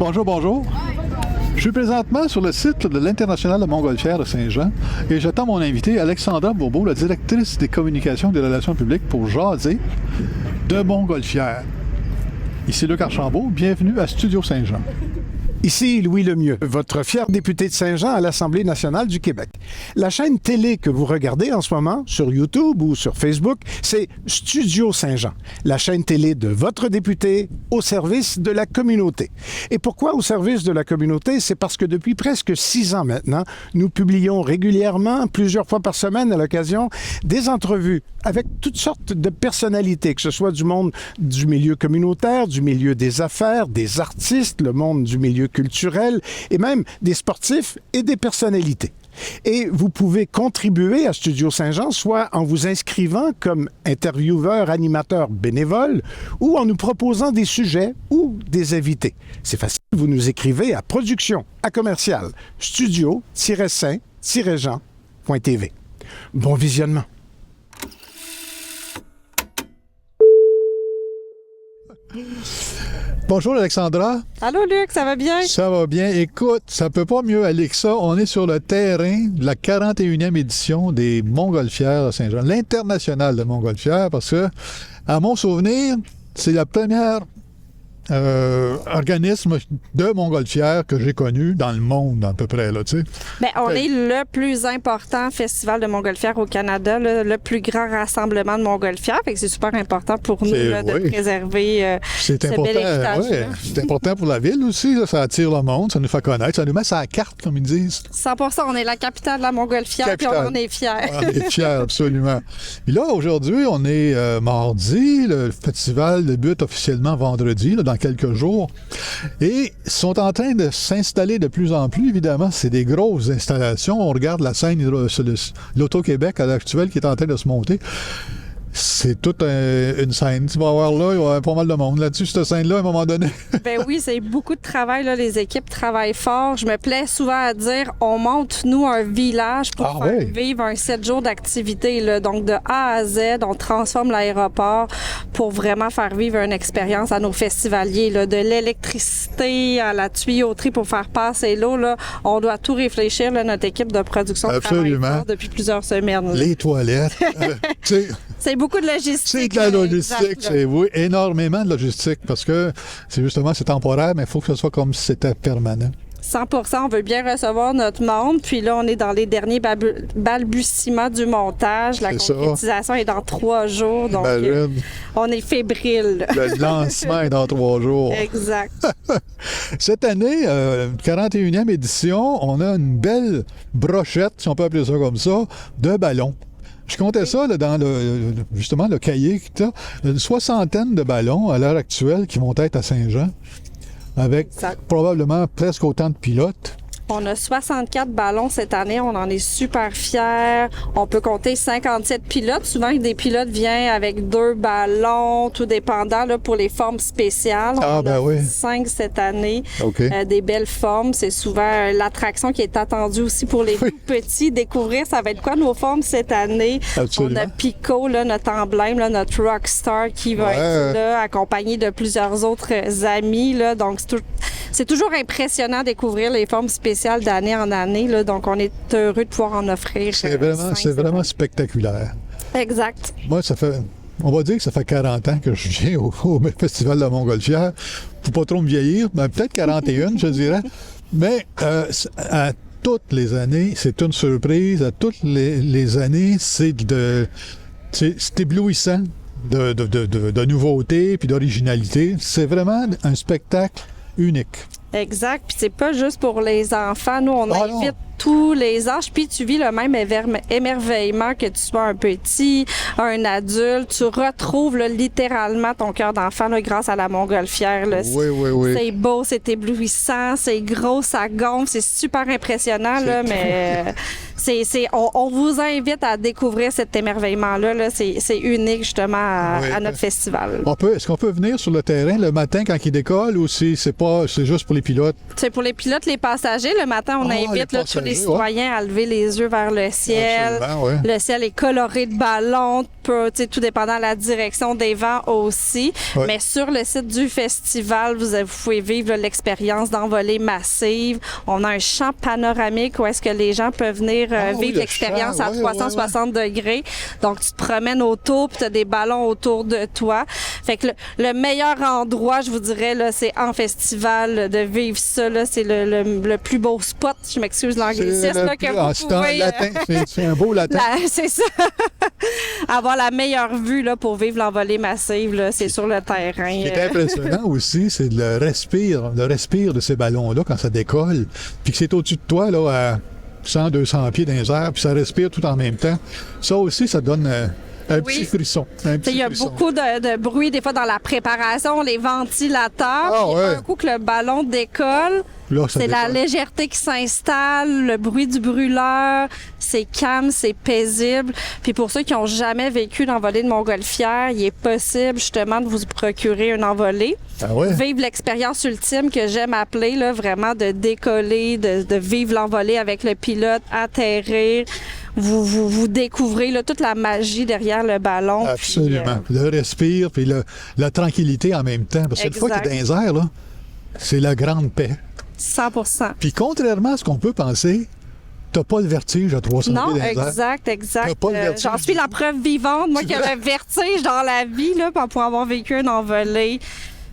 Bonjour, bonjour. Je suis présentement sur le site de l'International de Montgolfière de Saint-Jean et j'attends mon invité Alexandra Bourbeau, la directrice des communications et des relations publiques pour jaser de Montgolfière. Ici Luc Archambault, bienvenue à Studio Saint-Jean. Ici Louis Lemieux, votre fier député de Saint-Jean à l'Assemblée nationale du Québec. La chaîne télé que vous regardez en ce moment sur YouTube ou sur Facebook, c'est Studio Saint-Jean, la chaîne télé de votre député au service de la communauté. Et pourquoi au service de la communauté? C'est parce que depuis presque 6 ans maintenant, nous publions régulièrement, plusieurs fois par semaine à l'occasion, des entrevues avec toutes sortes de personnalités, que ce soit du monde du milieu communautaire, du milieu des affaires, des artistes, le monde du milieu culturel et même des sportifs et des personnalités. Et vous pouvez contribuer à Studio Saint-Jean, soit en vous inscrivant comme intervieweur, animateur bénévole, ou en nous proposant des sujets ou des invités. C'est facile, vous nous écrivez à production@studio-saint-jean.tv. Bon visionnement. Bonjour Alexandra. Allô Luc, ça va bien? Ça va bien. Écoute, ça peut pas mieux aller que ça. On est sur le terrain de la 41e édition des Montgolfières de Saint-Jean, l'international de Montgolfières, parce que, à mon souvenir, c'est la première organisme de Montgolfière que j'ai connu dans le monde, à peu près, là, tu sais. Bien, on est le plus important festival de Montgolfière au Canada, le plus grand rassemblement de Montgolfière, fait que c'est super important pour nous là, de préserver ce bel héritage-là. C'est important pour la ville aussi, là, ça attire le monde, ça nous fait connaître, ça nous met sur la carte, comme ils disent. 100%, on est la capitale de la Montgolfière, puis on est fiers. On est fiers, absolument. Puis là, aujourd'hui, on est mardi, le festival débute officiellement vendredi, là, dans quelques jours. Et sont en train de s'installer de plus en plus, évidemment. C'est des grosses installations. On regarde la scène de l'Auto-Québec à l'heure actuelle qui est en train de se monter. C'est toute une scène. Tu vas voir là, il va y avoir pas mal de monde là-dessus, cette scène-là, à un moment donné. Ben oui, c'est beaucoup de travail, là. Les équipes travaillent fort. Je me plais souvent à dire, on monte, nous, un village pour faire vivre un 7 jours d'activité, là. Donc, de A à Z, on transforme l'aéroport pour vraiment faire vivre une expérience à nos festivaliers, là. De l'électricité à la tuyauterie pour faire passer l'eau, là. On doit tout réfléchir, là. Notre équipe de production travaille fort depuis plusieurs semaines, là. Les toilettes. C'est beaucoup de logistique. C'est de la logistique, c'est oui, énormément de logistique, parce que c'est temporaire, mais il faut que ce soit comme si c'était permanent. 100%, on veut bien recevoir notre monde, puis là, on est dans les derniers balbutiements du montage. La concrétisation est dans 3 jours, donc on est fébrile. Le lancement est dans 3 jours. Exact. Cette année, 41e édition, on a une belle brochette, si on peut appeler ça comme ça, de ballons. Je comptais ça là, dans justement le cahier que tu as, une 60aine de ballons à l'heure actuelle qui vont être à Saint-Jean, avec probablement presque autant de pilotes. On a 64 ballons cette année, on en est super fiers. On peut compter 57 pilotes. Souvent, des pilotes viennent avec 2 ballons, tout dépendant là, pour les formes spéciales. On a 5 cette année, des belles formes. C'est souvent l'attraction qui est attendue aussi pour les tout petits. Découvrir, ça va être quoi nos formes cette année? Absolument. On a Pico, là, notre emblème, là, notre rockstar qui va être là, accompagné de plusieurs autres amis. Là. Donc, c'est toujours impressionnant de découvrir les formes spéciales d'année en année, là, donc on est heureux de pouvoir en offrir. C'est vraiment spectaculaire. Exact. Moi, on va dire que ça fait 40 ans que je viens au Festival de la Montgolfière. Faut pas trop me vieillir, mais peut-être 41, je dirais. Mais à toutes les années, c'est une surprise. À toutes les années, c'est éblouissant de nouveautés puis d'originalité. C'est vraiment un spectacle unique. Exact. Puis c'est pas juste pour les enfants. Nous, on invite tous les âges, puis tu vis le même émerveillement que tu sois un petit, un adulte. Tu retrouves là, littéralement ton cœur d'enfant là, grâce à la Montgolfière. Là. Oui. C'est beau, c'est éblouissant, c'est gros, ça gonfle, c'est super impressionnant, là, mais on vous invite à découvrir cet émerveillement-là. Là. C'est unique, justement, à notre festival. Est-ce qu'on peut venir sur le terrain le matin quand il décolle ou c'est juste pour les pilotes? C'est pour les pilotes, les passagers. Le matin, on invite là, tous les citoyens à lever les yeux vers le ciel. Ouais. Le ciel est coloré de ballons, tout dépendant de la direction des vents aussi. Ouais. Mais sur le site du festival, vous pouvez vivre l'expérience d'envolée massive. On a un champ panoramique où est-ce que les gens peuvent venir vivre l'expérience à 360 degrés. Donc, tu te promènes autour, puis tu as des ballons autour de toi. Fait que le meilleur endroit, je vous dirais, là, c'est en festival de vivre ça. Là, c'est le plus beau spot, je m'excuse l'anglicisme, là, que vous pouvez... latin, c'est un beau latin. C'est ça. Avoir la meilleure vue là, pour vivre l'envolée massive, là, c'est sur le terrain. Ce qui est impressionnant aussi, c'est le respire de ces ballons-là quand ça décolle, puis que c'est au-dessus de toi, là, à 100, 200 pieds dans les airs, puis ça respire tout en même temps. Ça aussi, ça donne un petit frisson. Il y a beaucoup de bruit, des fois, dans la préparation, les ventilateurs. Un coup que le ballon décolle, c'est la légèreté qui s'installe, le bruit du brûleur, c'est calme, c'est paisible. Puis pour ceux qui n'ont jamais vécu l'envolée de Montgolfière, il est possible justement de vous procurer une envolée. Vivre l'expérience ultime que j'aime appeler, là, vraiment de décoller, de vivre l'envolée avec le pilote, atterrir. Vous découvrez là, toute la magie derrière le ballon. Absolument. Puis, le respire, puis la tranquillité en même temps. Parce que une fois qu'il est dans les airs, là, c'est la grande paix. 100%. Puis contrairement à ce qu'on peut penser, t'as pas le vertige à 300 pieds dans les airs. Non, exact. T'as pas le vertige. J'en suis la preuve vivante. Moi qui ai le vertige dans la vie, là, pour avoir vécu une envolée.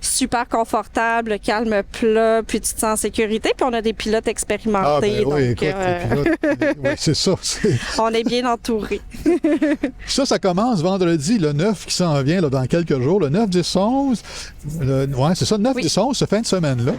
Super confortable, le calme plat, puis tu te sens en sécurité. Puis on a des pilotes expérimentés. C'est ça. On est bien entourés. Ça commence vendredi, le 9 qui s'en vient là, dans quelques jours. Le 9, 10, 11. C'est ça, le 9, 10, 11, cette fin de semaine-là.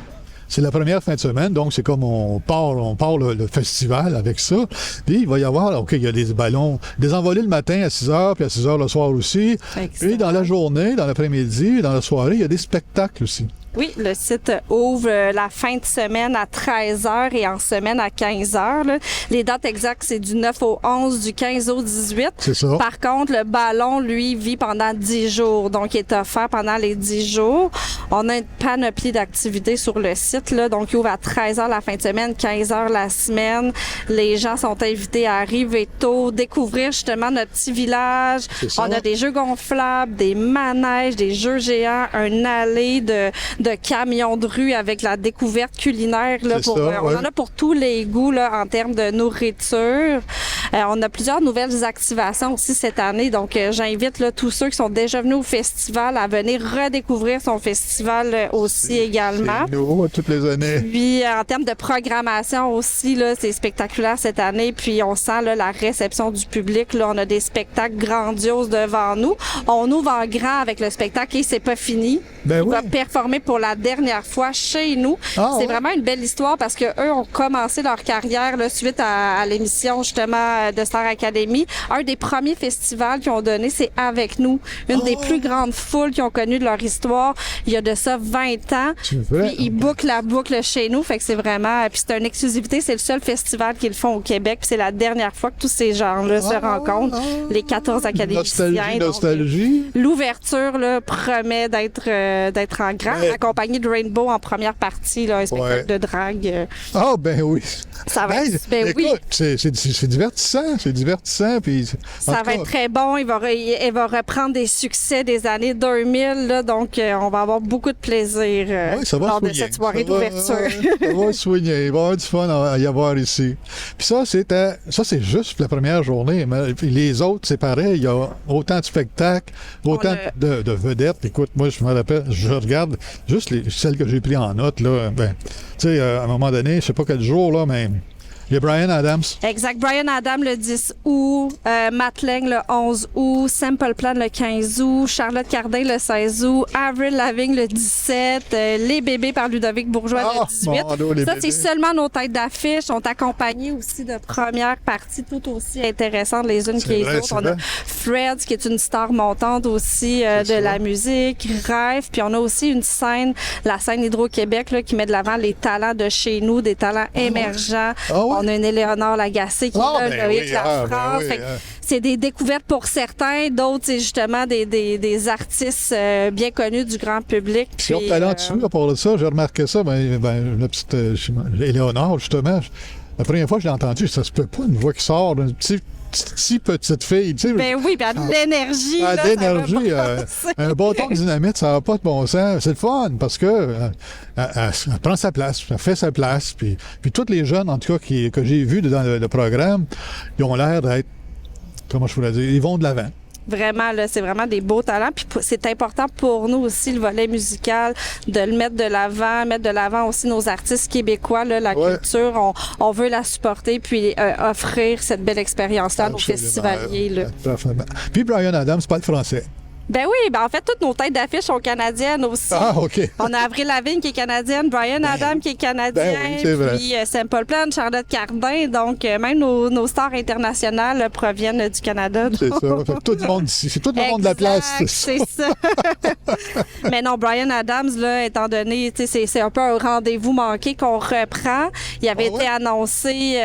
C'est la première fin de semaine, donc c'est comme on part le festival avec ça. Puis il va y avoir, il y a des ballons, des envolées le matin à 6 h, puis à 6 h le soir aussi. Excellent. Puis dans la journée, dans l'après-midi, dans la soirée, il y a des spectacles aussi. Oui, le site ouvre la fin de semaine à 13 h et en semaine à 15 h. Là. Les dates exactes, c'est du 9 au 11, du 15 au 18. C'est ça. Par contre, le ballon, lui, vit pendant 10 jours. Donc, il est offert pendant les 10 jours. On a une panoplie d'activités sur le site. Là. Donc, il ouvre à 13 h la fin de semaine, 15 h la semaine. Les gens sont invités à arriver tôt, découvrir justement notre petit village. On a des jeux gonflables, des manèges, des jeux géants, un allée de camions de rue avec la découverte culinaire. Là, on en a pour tous les goûts là, en termes de nourriture. On a plusieurs nouvelles activations aussi cette année. Donc, j'invite là, tous ceux qui sont déjà venus au festival à venir redécouvrir son festival aussi également. C'est nouveau toutes les années. Puis, en termes de programmation aussi, là, c'est spectaculaire cette année. Puis, on sent là, la réception du public. Là, on a des spectacles grandioses devant nous. On ouvre en grand avec le spectacle et c'est pas fini. Il va performer pour la dernière fois chez nous. C'est vraiment une belle histoire parce que eux ont commencé leur carrière là, suite à l'émission justement de Star Academy. Un des premiers festivals qu'ils ont donné, c'est avec nous. Une des plus grandes foules qu'ils ont connues de leur histoire. Il y a de ça 20 ans. Puis ils bouclent la boucle chez nous. Fait que c'est vraiment... Puis c'est une exclusivité. C'est le seul festival qu'ils font au Québec. Puis c'est la dernière fois que tous ces gens-là se rencontrent. Les 14 académiciens. Nostalgie. L'ouverture là, promet d'être en grand, accompagné de Rainbow en première partie, là, un spectacle de drague. Ben oui. Ça va être, écoute, c'est divertissant, puis ça va être très bon. Il va reprendre des succès des années 2000, là, donc on va avoir beaucoup de plaisir lors de cette soirée d'ouverture. Ça va soigner, il va y avoir du fun à y avoir ici. Puis ça, c'est juste la première journée, mais puis les autres, c'est pareil, il y a autant de spectacles, autant de vedettes. Écoute, moi, je me rappelle, je regarde juste celles que j'ai prises en note, là, tu sais, à un moment donné, je sais pas quel jour, là, mais il y a Bryan Adams. Exact. Bryan Adams le 10 août, Matt Lang le 11 août, Simple Plan le 15 août, Charlotte Cardin le 16 août, Avril Lavigne le 17, Les Bébés par Ludovic Bourgeois le 18. Ça, c'est seulement nos têtes d'affiche. On est accompagnés aussi de premières parties tout aussi intéressantes les unes que les autres. On a Fred, qui est une star montante aussi de la musique, Rêve, puis on a aussi une scène, la scène Hydro-Québec, là, qui met de l'avant les talents de chez nous, des talents émergents. On a une Éléonore Lagacé qui est là, Loïc Lafrance. C'est des découvertes pour certains, d'autres, c'est justement des artistes bien connus du grand public. Puis on talentueux à part de ça, j'ai remarqué ça, la petite Éléonore, justement. La première fois que je l'ai entendu, ça se peut pas, une voix qui sort d'une petite fille. Tu sais, Ben oui, puis elle a de l'énergie. elle a là, de ça va l'énergie. passer. Un bâton de dynamite, ça n'a pas de bon sens. C'est le fun parce que elle prend sa place, elle fait sa place. Puis tous les jeunes, en tout cas, que j'ai vus dans le programme, ils ont l'air d'être, comment je pourrais dire, ils vont de l'avant. Vraiment, là, c'est vraiment des beaux talents. Puis c'est important pour nous aussi, le volet musical, de le mettre de l'avant aussi nos artistes québécois, là, la Ouais. culture. On veut la supporter puis offrir cette belle expérience-là à nos Absolument. festivaliers. Là. Parfaitement. Puis Brian Adams parle français. Ben oui, ben en fait, toutes nos têtes d'affiche sont canadiennes aussi. Ah, OK. On a Avril Lavigne qui est canadienne, Brian Adams qui est canadien, ben oui, c'est vrai. puis Simple Plan, Charlotte Cardin. Donc, même nos stars internationales proviennent du Canada. C'est ça. Fait que tout le monde ici. C'est tout le monde de la place. C'est ça. Mais non, Brian Adams, là, étant donné, tu sais, c'est un peu un rendez-vous manqué qu'on reprend. Il avait été annoncé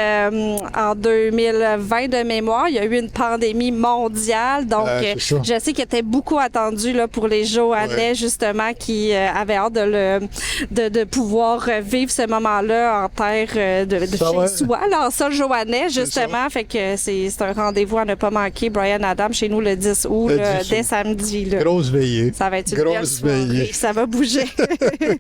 en 2020 de mémoire. Il y a eu une pandémie mondiale. Donc, c'est ça. je sais qu'il était beaucoup attendu là, pour les Joannais, justement, qui avaient hâte de pouvoir vivre ce moment-là en terre de Ça chez va. soi, là, en sol Joannais, justement. Fait que c'est un rendez-vous à ne pas manquer. Brian Adams, chez nous, le 10 août, Le là, 10 dès août. samedi. Là. Grosse veillée. Ça va être une belle Grosse soirée. veillée. Ça va bouger. Il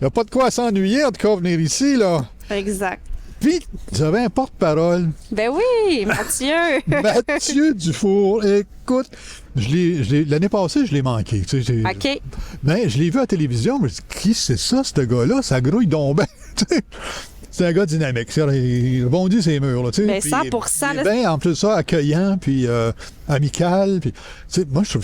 n'y a pas de quoi s'ennuyer, en tout cas, venir ici, là. Exact. Puis, vous avez un porte-parole. Ben oui, Mathieu. Mathieu Dufour. Écoute, l'année passée, je l'ai manqué. Tu sais, OK. Mais je l'ai vu à la télévision, mais je dis, qui c'est ça, ce gars-là? Ça grouille donc bien. Tu sais, c'est un gars dynamique. Il rebondit ses murs. Là, tu sais. Ben, Puis 100%, il est là. bien, en plus de ça, accueillant, puis amical. Puis, tu sais, moi, je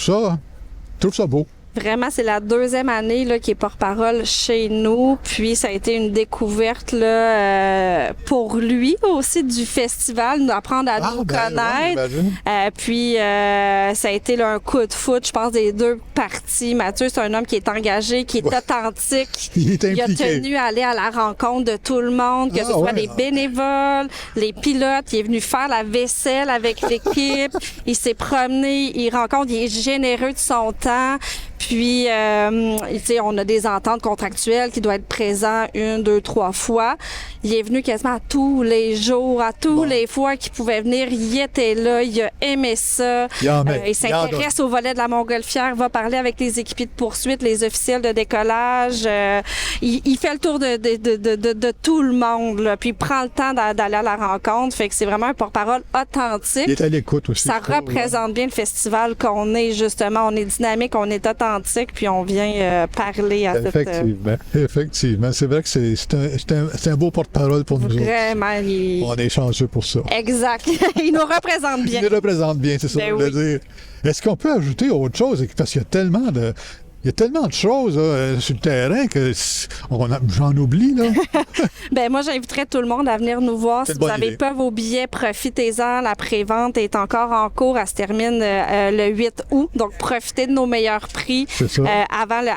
trouve ça beau. Vraiment, c'est la deuxième année là, qui est porte-parole chez nous. Puis, ça a été une découverte là, pour lui aussi du festival, d'apprendre à nous connaître. Ouais, Puis, ça a été là, un coup de foot, je pense, des deux parties. Mathieu, c'est un homme qui est engagé, qui est authentique. il est Il a impliqué. tenu à aller à la rencontre de tout le monde, que ce soit des bénévoles, les pilotes. Il est venu faire la vaisselle avec l'équipe. Il s'est promené, il est généreux de son temps. Puis, tu sais, on a des ententes contractuelles qui doivent être présentes 1, 2, 3 fois. Il est venu quasiment à tous les jours, à tous les fois qu'il pouvait venir. Il était là, il a aimé ça. Il s'intéresse au volet de la montgolfière, va parler avec les équipiers de poursuite, les officiels de décollage. Il fait le tour de tout le monde, là, puis il prend le temps d'aller à la rencontre. Fait que c'est vraiment un porte-parole authentique. Il est à l'écoute aussi. Ça représente bien le festival qu'on est, justement. On est dynamique, on est authentique, puis on vient parler à Effectivement. C'est vrai que c'est un beau porte-parole pour nous autres. Vraiment. On est chanceux pour ça. Exact. Il nous représente bien. Il nous représente bien, c'est ça que je voulais dire. Est-ce qu'on peut ajouter autre chose? Parce qu'il y a tellement de... Il y a tellement de choses là, sur le terrain que j'en oublie. Là. Ben moi, j'inviterais tout le monde à venir nous voir. C'est Si une vous bonne avez idée. pas vos billets, profitez-en. La pré-vente est encore en cours. Elle se termine le 8 août. Donc, profitez de nos meilleurs prix. C'est ça.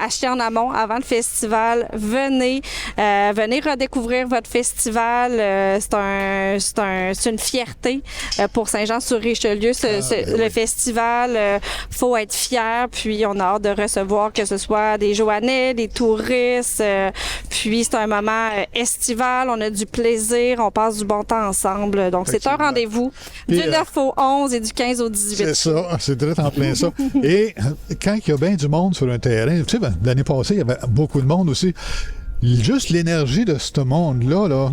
Achetez en amont, avant le festival. Venez redécouvrir votre festival. C'est une fierté pour Saint-Jean-sur-Richelieu. Le festival, faut être fier. Puis, on a hâte de recevoir que ce soit des Joannais, des touristes. Puis, c'est un moment estival. On a du plaisir. On passe du bon temps ensemble. Donc, c'est un rendez-vous du 9 au 11 et du 15 au 18. C'est ça. C'est direct en plein ça. Et quand il y a bien du monde sur un terrain, tu sais, l'année passée, il y avait beaucoup de monde aussi. Juste l'énergie de ce monde-là, là,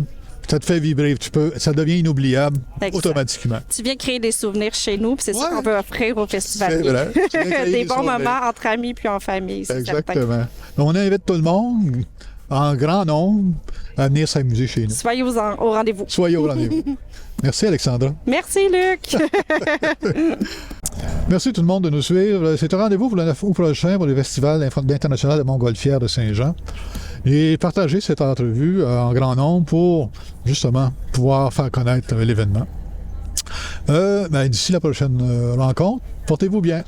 ça te fait vibrer. Ça devient inoubliable automatiquement. Tu viens créer des souvenirs chez nous, puis c'est ça qu'on veut offrir aux festivaliers. C'est vrai. Tu viens créer des des bons souvenirs. moments entre amis puis en famille. C'est certain. Exactement. On invite tout le monde, en grand nombre, à venir s'amuser chez nous. Soyez au rendez-vous. Soyez au rendez-vous. Merci, Alexandra. Merci, Luc. Merci tout le monde de nous suivre. C'est un rendez-vous pour le 9 août prochain pour le Festival international de Montgolfière de Saint-Jean. Et partagez cette entrevue en grand nombre pour, justement, pouvoir faire connaître l'événement. D'ici la prochaine rencontre, portez-vous bien.